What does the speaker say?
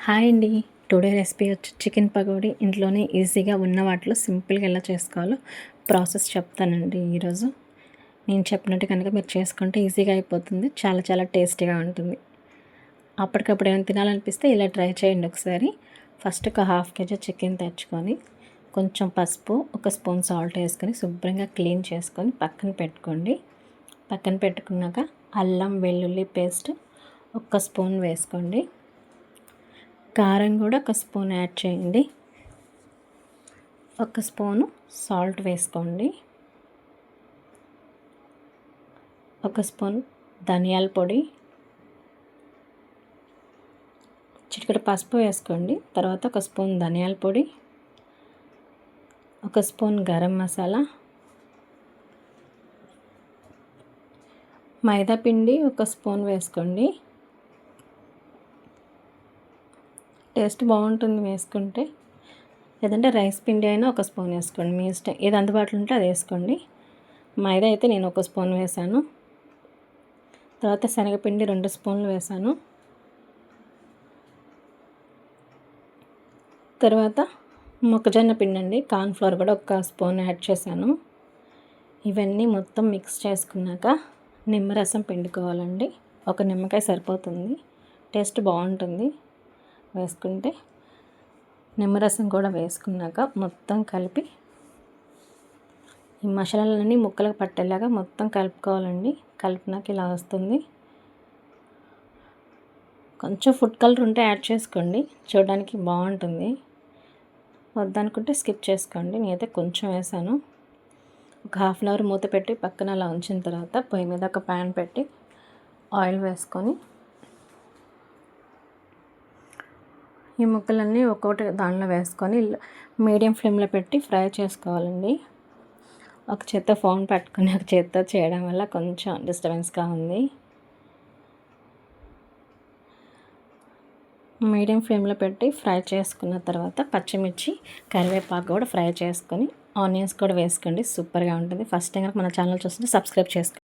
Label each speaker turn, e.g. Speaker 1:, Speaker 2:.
Speaker 1: Hi అండి. Today recipe వచ్చి chicken pakodi. ఇంట్లోనే ఈజీగా ఉన్న వాటిలో సింపుల్గా ఎలా చేసుకోవాలో ప్రాసెస్ చెప్తానండి ఈరోజు. నేను చెప్పినట్టు కనుక మీరు చేసుకుంటే ఈజీగా అయిపోతుంది. చాలా చాలా టేస్టీగా ఉంటుంది. అప్పటికప్పుడు ఏమైనా తినాలనిపిస్తే ఇలా ట్రై చేయండి ఒకసారి. ఫస్ట్ ఒక హాఫ్ కేజీ చికెన్ తెచ్చుకొని కొంచెం పసుపు, ఒక స్పూన్ సాల్ట్ వేసుకొని శుభ్రంగా క్లీన్ చేసుకొని పక్కన పెట్టుకోండి. పక్కన పెట్టుకున్నాక అల్లం వెల్లుల్లి పేస్ట్ ఒక స్పూన్ వేసుకోండి. కారం కూడా ఒక స్పూన్ యాడ్ చేయండి. ఒక స్పూను సాల్ట్ వేసుకోండి. ఒక స్పూన్ ధనియాల పొడి, చిటికెడు పసుపు వేసుకోండి. తర్వాత ఒక స్పూన్ ధనియాల పొడి, ఒక స్పూన్ గరం మసాలా, మైదా పిండి ఒక స్పూన్ వేసుకోండి. టేస్ట్ బాగుంటుంది వేసుకుంటే. లేదంటే రైస్ పిండి అయినా ఒక స్పూన్ వేసుకోండి, మీ ఇష్టం. ఏది అందుబాటులో ఉంటే అది వేసుకోండి. మైదా అయితే నేను ఒక స్పూన్ వేసాను. తర్వాత శనగపిండి 2 స్పూన్లు వేసాను. తర్వాత మొక్కజొన్న పిండి అండి, కార్న్ఫ్లవర్ కూడా ఒక స్పూన్ యాడ్ చేశాను. ఇవన్నీ మొత్తం మిక్స్ చేసుకున్నాక నిమ్మరసం పిండుకోవాలండి. ఒక నిమ్మకాయ సరిపోతుంది, టేస్ట్ బాగుంటుంది వేసుకుంటే. నిమ్మరసం కూడా వేసుకున్నాక మొత్తం కలిపి ఈ మసాలాలన్నీ ముక్కలకు పట్టేలాగా మొత్తం కలుపుకోవాలండి. కలిపినాక ఇలా వస్తుంది. కొంచెం ఫుడ్ కలర్ ఉంటే యాడ్ చేసుకోండి, చూడడానికి బాగుంటుంది. వద్దనుకుంటే స్కిప్ చేసుకోండి. నేనైతే కొంచెం వేసాను. ఒక హాఫ్ అన్ అవర్ మూత పెట్టి పక్కన అలా ఉంచిన తర్వాత పొయ్యి మీద ఒక ప్యాన్ పెట్టి ఆయిల్ వేసుకొని ఈ ముక్కలన్నీ ఒక్కొక్కటి దానిలో వేసుకొని మీడియం ఫ్లేమ్లో పెట్టి ఫ్రై చేసుకోవాలండి. ఒక చేత్తో ఫోన్ పట్టుకొని ఒక చేత్తో చేయడం వల్ల కొంచెం డిస్టర్బెన్స్గా ఉంది. మీడియం ఫ్లేమ్లో పెట్టి ఫ్రై చేసుకున్న తర్వాత పచ్చిమిర్చి, కరివేపాకు కూడా ఫ్రై చేసుకొని ఆనియన్స్ కూడా వేసుకోండి. సూపర్గా ఉంటుంది. ఫస్ట్ టైం కనుక మన ఛానల్ చూస్తుంటే సబ్స్క్రైబ్ చేసుకోండి.